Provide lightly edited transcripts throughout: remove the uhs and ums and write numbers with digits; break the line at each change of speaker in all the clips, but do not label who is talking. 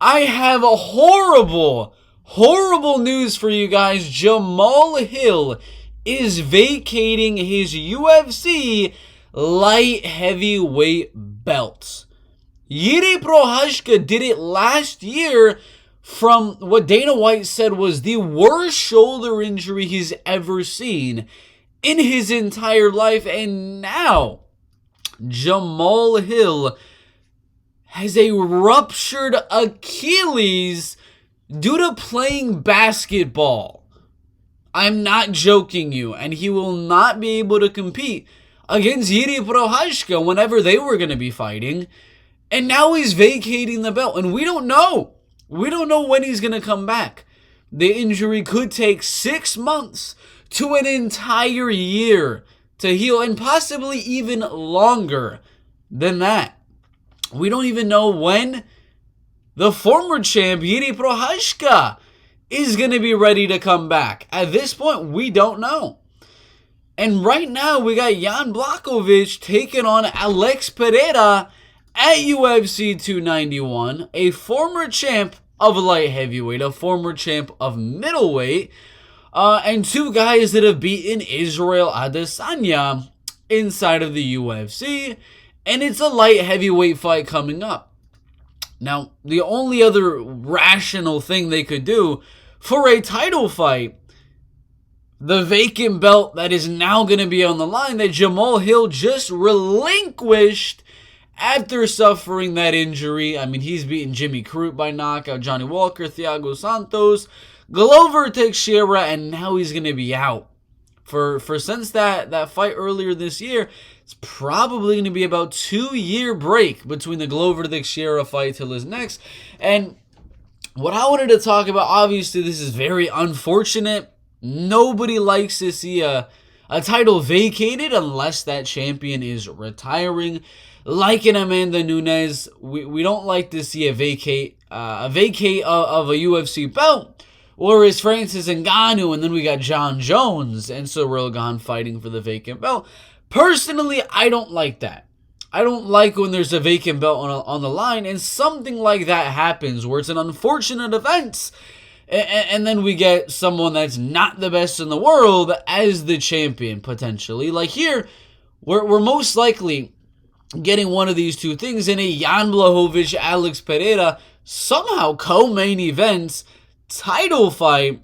I have a horrible news for you guys. Jamaal Hill is vacating his UFC light heavyweight belts. Jiří Procházka did it last year from what Dana White said was the worst shoulder injury he's ever seen in his entire life. And now Jamaal Hill has a ruptured Achilles due to playing basketball. I'm not joking you. And he will not be able to compete against Jiří Procházka whenever they were going to be fighting. And now he's vacating the belt. And we don't know. We don't know when he's going to come back. The injury could take 6 months to an entire year to heal. And possibly even longer than that. We don't even know when the former champ, Jiří Procházka, is going to be ready to come back. At this point, we don't know. And right now, we got Jan Blachowicz taking on Alex Pereira at UFC 291. A former champ of light heavyweight, a former champ of middleweight, and two guys that have beaten Israel Adesanya inside of the UFC. And it's a light heavyweight fight coming up. Now, the only other rational thing they could do for a title fight, the vacant belt that is now going to be on the line that Jamaal Hill just relinquished after suffering that injury. I mean, he's beaten Jimmy Crute by knockout, Johnny Walker, Thiago Santos, Glover Teixeira, and now he's going to be out. For since that fight earlier this year, it's probably going to be about 2-year break between the Glover Teixeira fight till his next. And what I wanted to talk about, obviously this is very unfortunate. Nobody likes to see a title vacated unless that champion is retiring. Like in Amanda Nunes, we don't like to see a vacate of a UFC belt. Or is Francis Ngannou, and then we got John Jones and Ciryl Gane fighting for the vacant belt. Personally, I don't like that. I don't like when there's a vacant belt on the line and something like that happens where it's an unfortunate event and then we get someone that's not the best in the world as the champion, potentially. Like here, we're most likely getting one of these two things in a Jan Blachowicz, Alex Pereira, somehow co-main events title fight,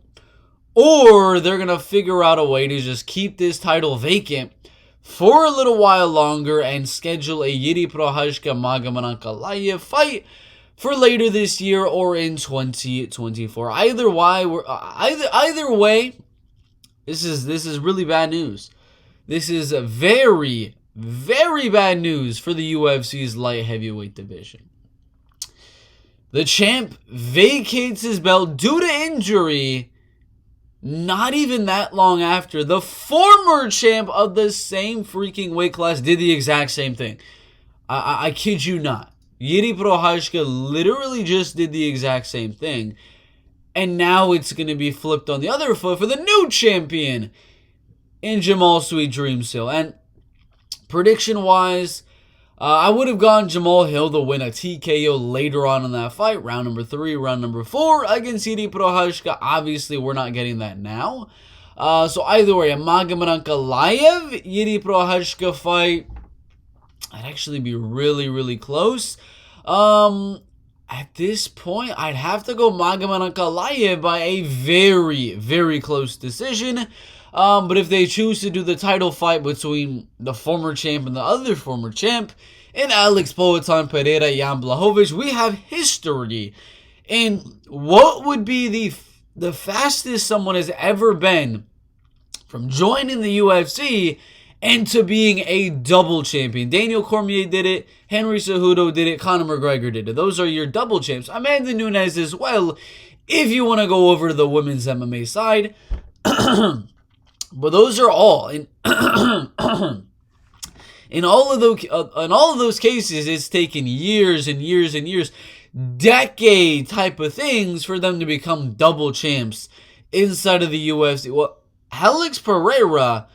or they're going to figure out a way to just keep this title vacant for a little while longer and schedule a Jiří Procházka Magomed Ankalaev fight for later this year or in 2024. Either way, this is really bad news. This is a very, very bad news for the UFC's light heavyweight division. The champ vacates his belt due to injury not even that long after the former champ of the same freaking weight class did the exact same thing. I kid you not. Jiří Procházka literally just did the exact same thing. And now it's going to be flipped on the other foot for the new champion in Jamaal Sweet Dreams Hill. And prediction-wise, I would have gone Jamaal Hill to win a TKO later on in that fight. Round number 3, round number 4 against Jiří Procházka. Obviously, we're not getting that now. So either way, a Magomed Ankalaev, Jiří Procházka fight, I'd actually be really, really close. At this point, I'd have to go Magomed Ankalaev by a very, very close decision. But if they choose to do the title fight between the former champ and the other former champ, in Alex Poatan Pereira, Jan Blachowicz, we have history in what would be the fastest someone has ever been from joining the UFC and to being a double champion. Daniel Cormier did it, Henry Cejudo did it, Conor McGregor did it. Those are your double champs. Amanda Nunes as well, if you want to go over to the women's MMA side. But those are all in all of those cases, it's taken years and years and years, decade type of things for them to become double champs inside of the UFC. Well, Alex Pereira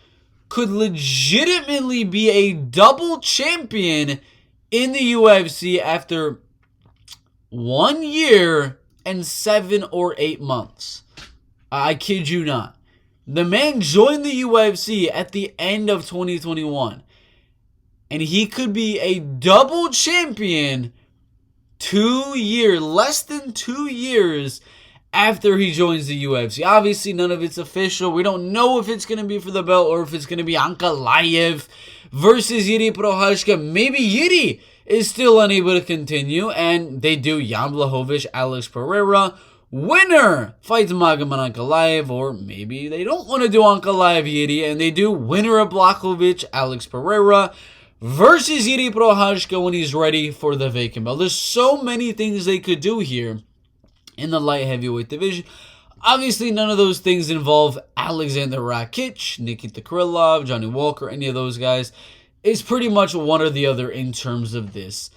could legitimately be a double champion in the UFC after 1 year and 7 or 8 months. I kid you not. The man joined the UFC at the end of 2021. And he could be a double champion 2 years, less than 2 years after he joins the UFC. Obviously, none of it's official. We don't know if it's going to be for the belt or if it's going to be Ankalaev versus Jiří Procházka. Maybe Jiří is still unable to continue, and they do Jan Blachowicz, Alex Pereira. Winner fights Magomed Ankalaev, or maybe they don't want to do Ankalaev Jiří, and they do winner of Blachowicz, Alex Pereira versus Jiří Procházka when he's ready for the vacant belt. There's so many things they could do here in the light heavyweight division. Obviously, none of those things involve Alexander Rakic, Nikita Krylov, Johnny Walker, any of those guys. It's pretty much one or the other in terms of this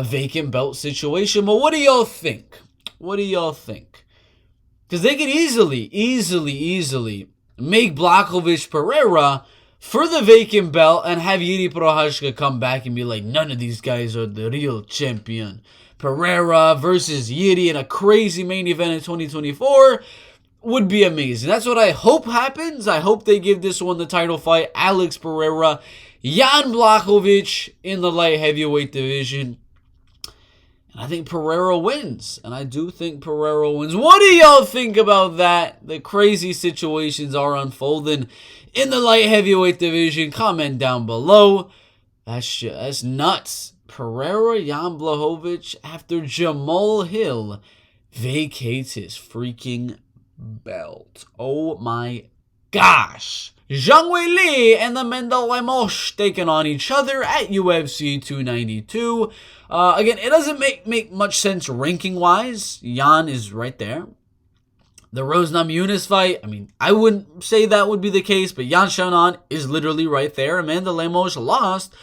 vacant belt situation. But what do y'all think? What do y'all think? Because they could easily make Blachowicz Pereira for the vacant belt and have Jiří Procházka come back and be like, none of these guys are the real champion. Pereira versus Jiří in a crazy main event in 2024 would be amazing. That's what I hope happens. I hope they give this one the title fight. Alex Pereira, Jan Blachowicz in the light heavyweight division. And I think Pereira wins. And I do think Pereira wins. What do y'all think about that? The crazy situations are unfolding in the light heavyweight division. Comment down below. That's nuts. Pereira, Jan Blachowicz, after Jamaal Hill vacates his freaking belt. Oh my gosh. Zhang Weili and the Beneil taking on each other at UFC 292. Again, it doesn't make much sense ranking-wise. Jan is right there. The Rose Namajunas fight, I mean, I wouldn't say that would be the case, but Yan Xiaonan is literally right there. Amanda Lemos lost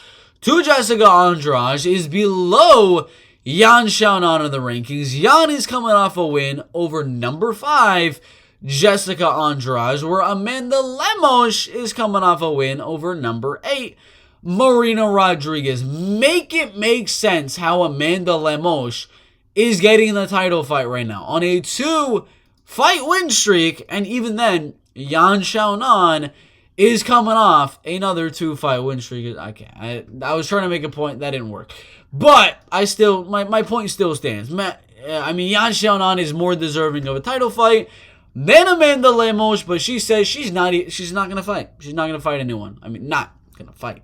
to Jessica Andrade, is below Yan Xiaonan in the rankings. Yan is coming off a win over number 5, Jessica Andrade, where Amanda Lemos is coming off a win over number 8, Marina Rodriguez. Make it make sense how Amanda Lemos is getting the title fight right now on a 2-fight win streak, and even then, Yan Xiaonan is coming off another 2-fight win streak. I was trying to make a point that didn't work, but my point still stands. I mean, Yan Xiaonan is more deserving of a title fight than Amanda Lemos, but she says she's not gonna fight. She's not gonna fight anyone. I mean, not gonna fight.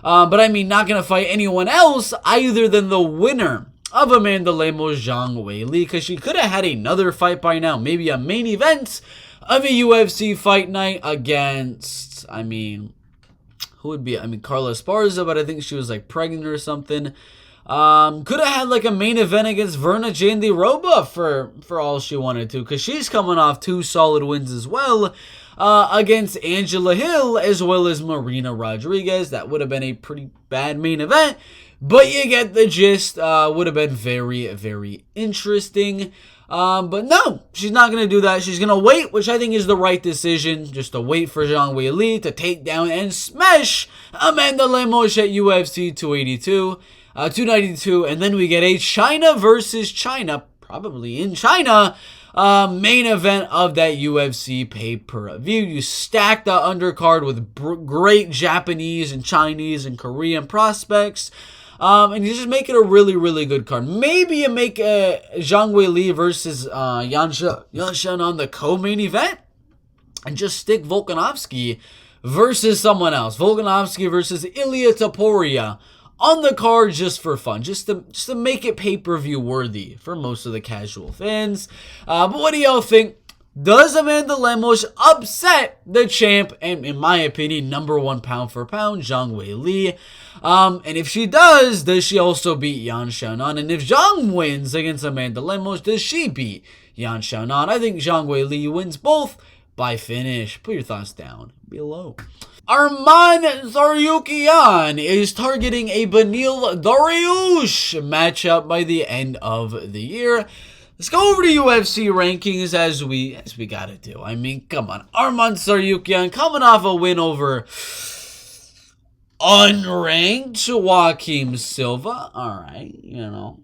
But I mean, not gonna fight anyone else either than the winner of Amanda Lemos, Zhang Weili, because she could have had another fight by now, maybe a main event of a UFC fight night against, I mean, who would be, I mean, Carla Esparza, but I think she was like pregnant or something. Could have had like a main event against Verna Jandiroba for all she wanted to, because she's coming off 2 solid wins as well against Angela Hill as well as Marina Rodriguez. That would have been a pretty bad main event, but you get the gist. Would have been very, very interesting. But no, she's not going to do that. She's going to wait, which I think is the right decision, just to wait for Zhang Weili to take down and smash Amanda Lemos at UFC 292, and then we get a China versus China, probably in China, main event of that UFC pay-per-view. You stack the undercard with great Japanese and Chinese and Korean prospects. And you just make it a really, really good card. Maybe you make Zhang Weili versus Yan Xiaonan the co-main event, and just stick Volkanovski versus someone else. Volkanovski versus Elliot on the card just for fun, just to make it pay-per-view worthy for most of the casual fans. But what do y'all think? Does Amanda Lemos upset the champ, and in my opinion, number 1 pound for pound, Zhang Weili? And if she does she also beat Yan Xiaonan? And if Zhang wins against Amanda Lemos, does she beat Yan Xiaonan? I think Zhang Weili wins both by finish. Put your thoughts down below. Arman Tsarukyan is targeting a Beneil Dariush matchup by the end of the year. Let's go over to UFC rankings as we gotta do. I mean, come on. Arman Tsarukyan coming off a win over unranked Joaquim Silva. Alright, you know.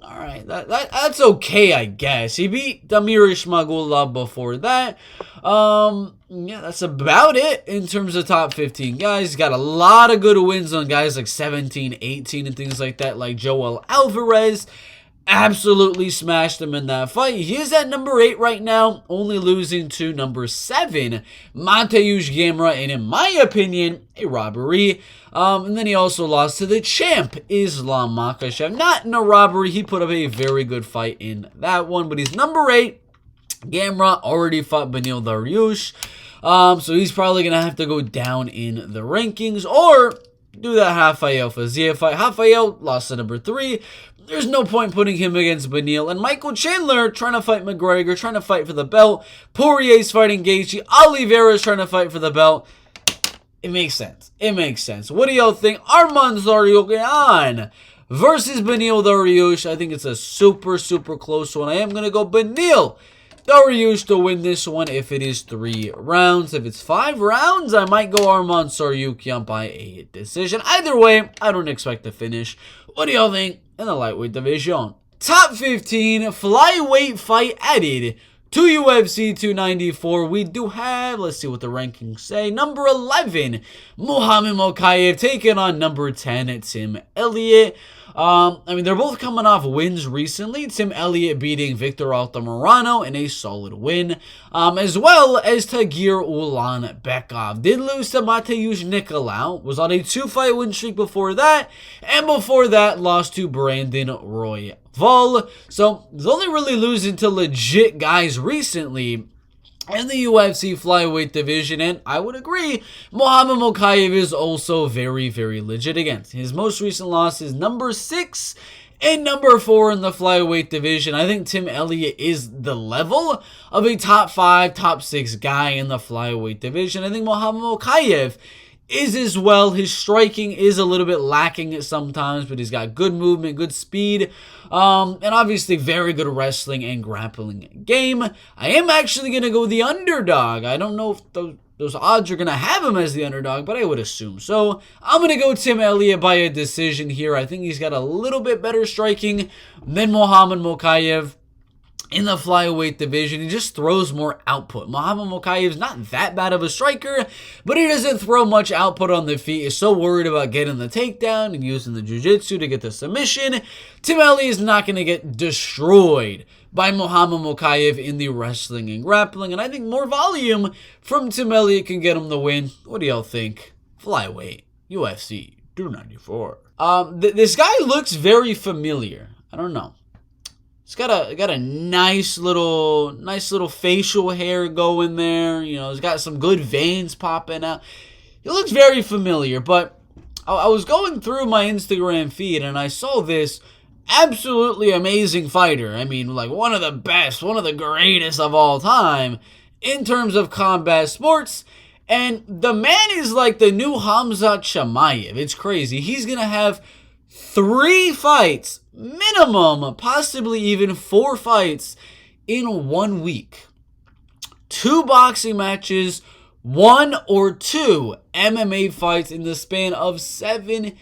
All right, that's okay, I guess. He beat Zhumagulov before that. Yeah, that's about it in terms of top 15 guys. He's got a lot of good wins on guys like 17, 18, and things like that, like Joel Alvarez. Absolutely smashed him in that fight. He is at number 8 right now, only losing to number 7, Mateusz Gamrot, and in my opinion, a robbery. And then he also lost to the champ, Islam Makhachev. Not in a robbery. He put up a very good fight in that one, but he's number 8. Gamrot already fought Beneil Dariush. So he's probably going to have to go down in the rankings or do that Rafael Fazia fight. Rafael lost to number 3. There's no point putting him against Beneil. And Michael Chandler trying to fight McGregor, trying to fight for the belt. Poirier's fighting Gaethje. Oliveira's trying to fight for the belt. It makes sense. It makes sense. What do y'all think? Arman Tsarukyan versus Beneil Dariush. I think it's a super, super close one. I am going to go Beneil Dariush to win this one if it is 3 rounds. If it's 5 rounds, I might go Arman Tsarukyan by a decision. Either way, I don't expect to finish. What do y'all think in the lightweight division? Top 15 flyweight fight added to UFC 294. We do have, let's see what the rankings say. Number 11, Mohammad Mokaev taking on number 10, Tim Elliot. I mean, they're both coming off wins recently. Tim Elliott beating Victor Altamirano in a solid win, as well as Tagir Ulanbekov. Did lose to Mateusz Nicolau, was on a 2-fight win streak before that, and before that lost to Brandon Royval. So, he's only really losing to legit guys recently in the UFC flyweight division, and I would agree, Mohammad Mokaev is also very, very legit again. His most recent loss is number 6 and number 4 in the flyweight division. I think Tim Elliott is the level of a top 5, top 6 guy in the flyweight division. I think Mohammad Mokaev is as well. His striking is a little bit lacking at sometimes, but he's got good movement, good speed, and obviously very good wrestling and grappling game. I am actually going to go the underdog. I don't know if those odds are going to have him as the underdog, but I would assume so. I'm going to go Tim Elliott by a decision here. I think he's got a little bit better striking than Mohammad Mokaev in the flyweight division. He just throws more output. Mohammad Mokaev is not that bad of a striker, but he doesn't throw much output on the feet. He's so worried about getting the takedown and using the jiu-jitsu to get the submission. Tim Elliott is not going to get destroyed by Mohammad Mokaev in the wrestling and grappling, and I think more volume from Tim Elliott can get him the win. What do y'all think? Flyweight, UFC 294. This guy looks very familiar. I don't know. He's got a nice little facial hair going there. You know, he's got some good veins popping out. He looks very familiar, but I was going through my Instagram feed and I saw this absolutely amazing fighter. I mean, like one of the best, one of the greatest of all time in terms of combat sports. And the man is like the new Khamzat Chimaev. It's crazy. He's going to have 3 fights minimum, possibly even 4 fights in 1 week. 2 boxing matches, 1 or 2 MMA fights in the span of 7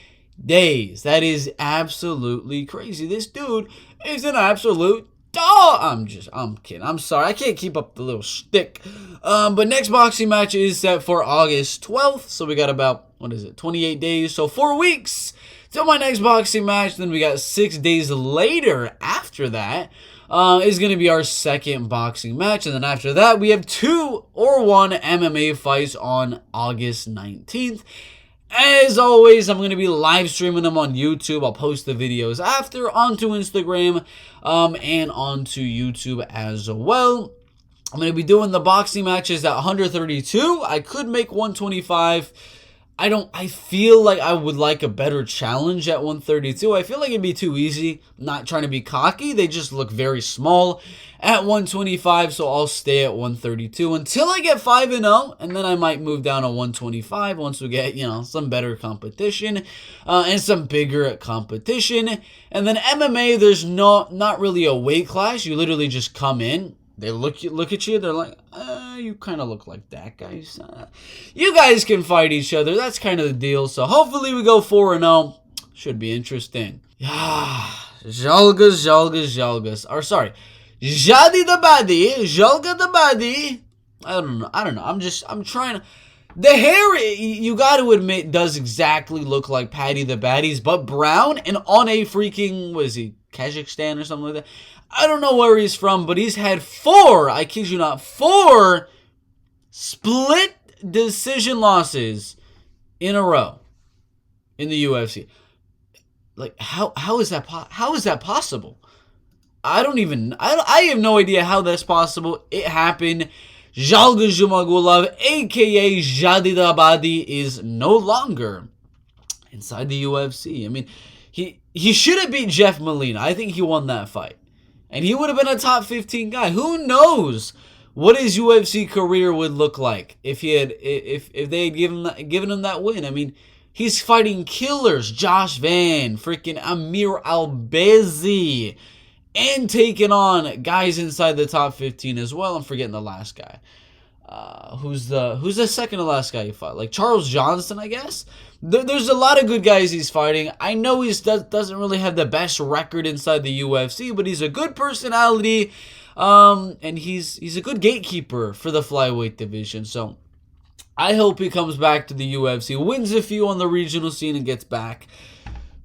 days. That is absolutely crazy. This dude is an absolute dog. I'm kidding. I'm sorry. I can't keep up the little shtick. But next boxing match is set for August 12th. So we got about, 28 days. So 4 weeks till my next boxing match. Then we got 6 days later after that is going to be our second boxing match. And then after that, we have 2 or 1 MMA fights on August 19th. As always, I'm going to be live streaming them on YouTube. I'll post the videos after onto Instagram and onto YouTube as well. I'm going to be doing the boxing matches at 132. I could make 125. I feel like I would like a better challenge at 132. I feel like it'd be too easy. I'm not trying to be cocky. They just look very small at 125, so I'll stay at 132 until I get 5-0, and then I might move down to 125 once we get, some better competition and some bigger competition. And then MMA, there's not really a weight class. You literally just come in. They look at you. They're like, you kind of look like that, guys. You guys can fight each other. That's kind of the deal. So hopefully we go 4-0. Should be interesting. Zhalgas. Or sorry, Jadi the Badi, Zhalga the Badi. I don't know. I'm trying to. The hair, you got to admit, does exactly look like Paddy the Baddies, but brown and on a freaking, what is he, Kazakhstan or something like that? I don't know where he's from, but he's had 4, I kid you not, 4 split decision losses in a row in the UFC. Like, how is that possible? I have no idea how that's possible. It happened. Zhalgas Zhumagulov, a.k.a. Jadi Abadi, is no longer inside the UFC. I mean, he should have beat Jeff Molina. I think he won that fight. And he would have been a top 15 guy. Who knows what his UFC career would look like if they had given him that win. I mean, he's fighting killers. Josh Van, freaking Amir Albezi, and taking on guys inside the top 15 as well. I'm forgetting the last guy. Who's the second to last guy he fought? Like Charles Johnson, I guess. There's a lot of good guys he's fighting. I know he doesn't really have the best record inside the UFC, but he's a good personality, and he's a good gatekeeper for the flyweight division. So I hope he comes back to the UFC, wins a few on the regional scene, and gets back.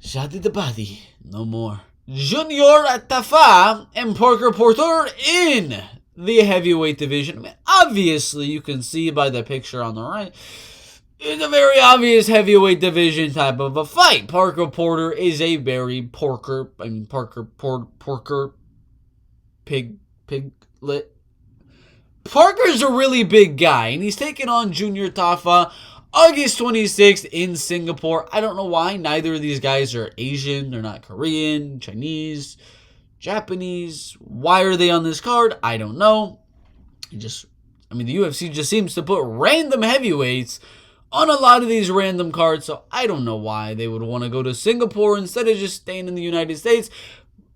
Jadi the Badi, no more. Junior Tafa and Parker Porter in the heavyweight division. I mean, obviously, you can see by the picture on the right, it's a very obvious heavyweight division type of a fight. Parker Porter is a very piglet. Parker's a really big guy, and he's taking on Junior Tafa August 26th in Singapore. I don't know why. Neither of these guys are Asian. They're not Korean, Chinese, Japanese. Why are they on this card? I don't know. The UFC just seems to put random heavyweights on a lot of these random cards, so I don't know why they would want to go to Singapore instead of just staying in the United States.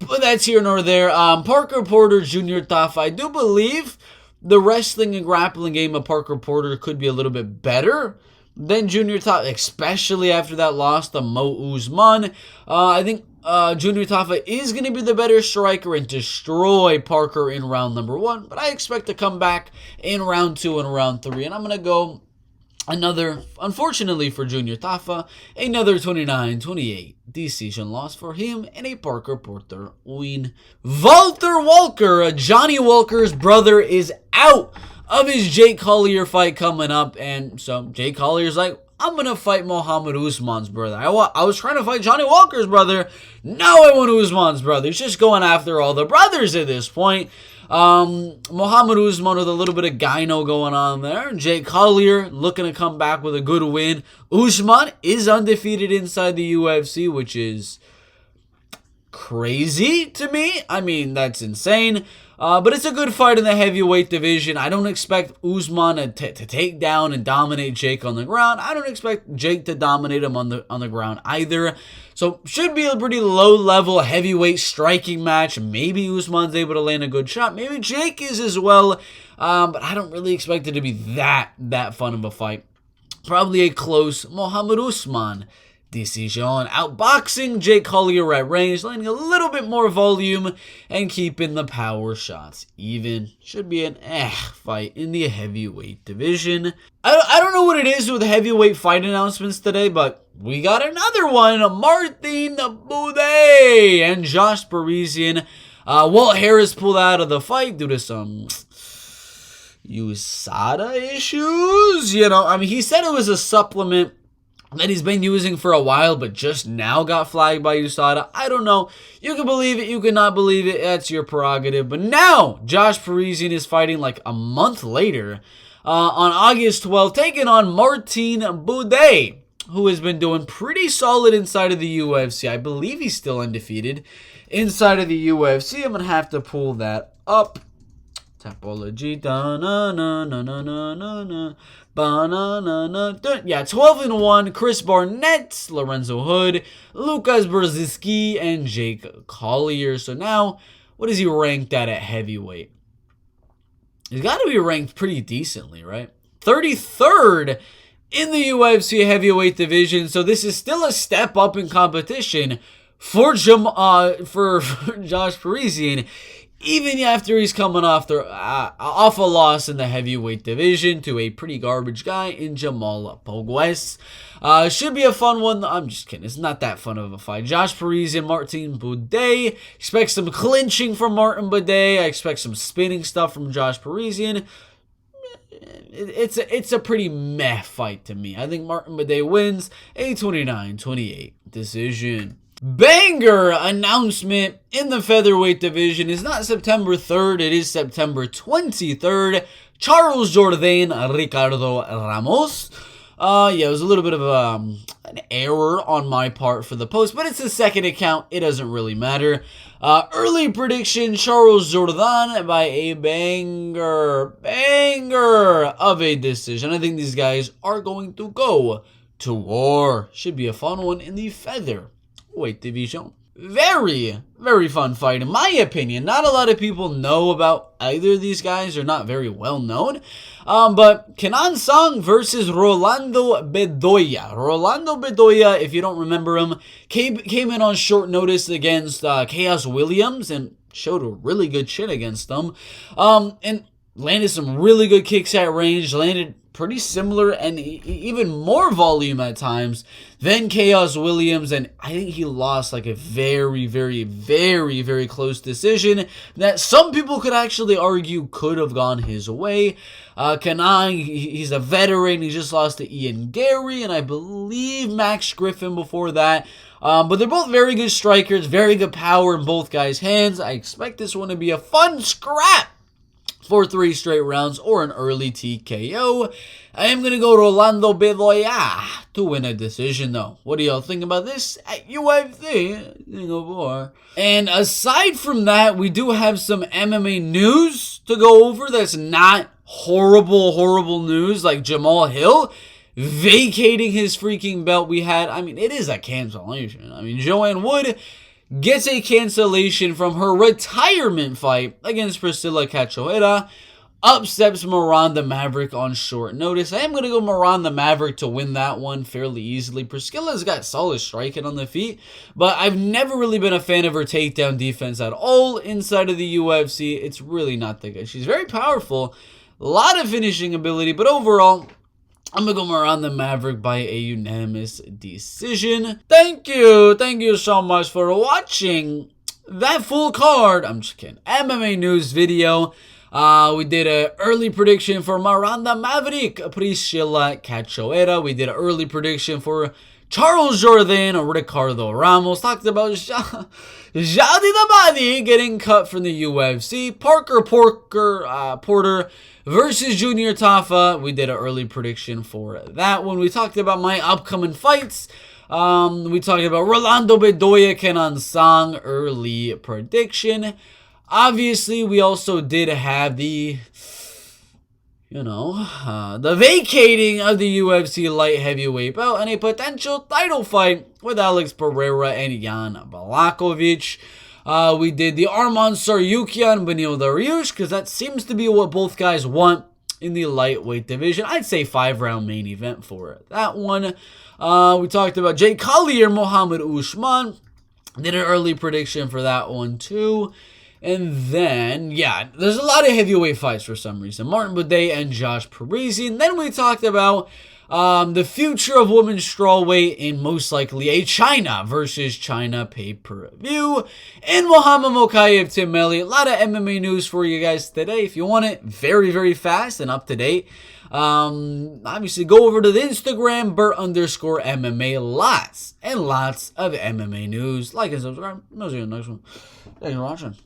But that's here nor there. Parker Porter, Junior Tafa. I do believe the wrestling and grappling game of Parker Porter could be a little bit better than Junior Tafa, especially after that loss to Mo Usman. I think Junior Tafa is going to be the better striker and destroy Parker in round number 1, but I expect to come back in round 2 and round 3, and I'm going to go another, unfortunately for Junior Tafa, another 29-28 decision loss for him and a Parker Porter win. Walter Walker, Johnny Walker's brother, is out of his Jake Collier fight coming up, and so Jake Collier's like, I'm going to fight Mohammad Usman's brother. I was trying to fight Johnny Walker's brother. Now I want Usman's brother. He's just going after all the brothers at this point. Mohammad Usman with a little bit of gyno going on there. Jake Collier looking to come back with a good win. Usman is undefeated inside the UFC, which is crazy to me. I mean, that's insane. But it's a good fight in the heavyweight division. I don't expect Usman to take down and dominate Jake on the ground. I don't expect Jake to dominate him on the ground either. So should be a pretty low-level heavyweight striking match. Maybe Usman's able to land a good shot. Maybe Jake is as well. But I don't really expect it to be that fun of a fight. Probably a close Mohammad Usman decision. Outboxing Jake Collier at range, landing a little bit more volume and keeping the power shots even. Should be an fight in the heavyweight division. I don't know what it is with heavyweight fight announcements today, but we got another one. Martin Buday and Josh Parisian. Walt Harris pulled out of the fight due to some USADA issues. He said it was a supplement that he's been using for a while, but just now got flagged by USADA. I don't know. You can believe it, you cannot believe it. That's your prerogative. But now, Josh Parisian is fighting like a month later on August 12th, taking on Martin Buday, who has been doing pretty solid inside of the UFC. I believe he's still undefeated inside of the UFC. I'm going to have to pull that up. Topology. Yeah, 12-1. Chris Barnett, Lorenzo Hood, Lucas Brzezinski, and Jake Collier. So now, what is he ranked at heavyweight? He's got to be ranked pretty decently, right? 33rd in the UFC heavyweight division. So this is still a step up in competition for for Josh Parisian, even after he's coming off a loss in the heavyweight division to a pretty garbage guy in Jamaal. Should be a fun one. I'm just kidding. It's not that fun of a fight. Josh Parisian, Martin Buday. Expect some clinching from Martin Buday. I expect some spinning stuff from Josh Parisian. It's a pretty meh fight to me. I think Martin Buday wins a 29-28 decision. Banger announcement in the featherweight division is not September 3rd, it is September 23rd. Charles Jourdain, Ricardo, Ramos. Yeah, it was a little bit of an error on my part for the post, but it's a second account. It doesn't really matter. Early prediction, Charles Jourdain by a banger of a decision. I think these guys are going to go to war. Should be a fun one in the featherweight division. Very, very fun fight in my opinion. Not a lot of people know about either of these guys. They're not very well known. But Kenan versus Rolando Bedoya. Rolando Bedoya, if you don't remember him, came in on short notice against Chaos Williams and showed a really good shit against them. And landed some really good kicks at range. Landed pretty similar and even more volume at times than Chaos Williams, and I think he lost like a very, very, very, very close decision that some people could actually argue could have gone his way. Kenan, he's a veteran. He just lost to Ian Gary and I believe Max Griffin before that. But they're both very good strikers, very good power in both guys' hands. I expect this one to be a fun scrap for 3 straight rounds or an early TKO. I am going to go Rolando Bedoya to win a decision though. What do y'all think about this at UFC? And aside from that, we do have some MMA news to go over that's not horrible news like Jamaal Hill vacating his freaking belt. It is a cancellation. Joanne Wood gets a cancellation from her retirement fight against Priscilla Cachoeira. Upsets Miranda Maverick on short notice. I am going to go Miranda Maverick to win that one fairly easily. Priscilla's got solid striking on the feet, but I've never really been a fan of her takedown defense at all inside of the UFC. It's really not that good. She's very powerful, a lot of finishing ability, but overall, I'm going to go Miranda Maverick by a unanimous decision. Thank you so much for watching that full card. I'm just kidding. MMA news video. We did an early prediction for Miranda Maverick, Priscilla Cachoeira. We did an early prediction for Charles Jourdain, Ricardo Ramos. Talked about Jadi Dabadi getting cut from the UFC. Parker Porter versus Junior Tafa. We did an early prediction for that one. We talked about my upcoming fights. We talked about Rolando Bedoya, Kenan early prediction. Obviously, we also did have the vacating of the UFC light heavyweight belt and a potential title fight with Alex Pereira and Jan Blachowicz. We did the Arman Tsarukyan, Beneil Dariush, because that seems to be what both guys want in the lightweight division. I'd say 5-round main event for that one. We talked about Collier, Mohammad, Usman. Did an early prediction for that one too. And then, yeah, there's a lot of heavyweight fights for some reason. Martin Buday and Josh Parisian. Then we talked about the future of women's strawweight in most likely a China versus China pay-per-view. And Mohammad Mokaev, Tim Elliot. A lot of MMA news for you guys today. If you want it very, very fast and up to date, obviously go over to the Instagram, Bert_MMA. Lots and lots of MMA news. Like and subscribe. I'll see you in the next one. Thanks for watching.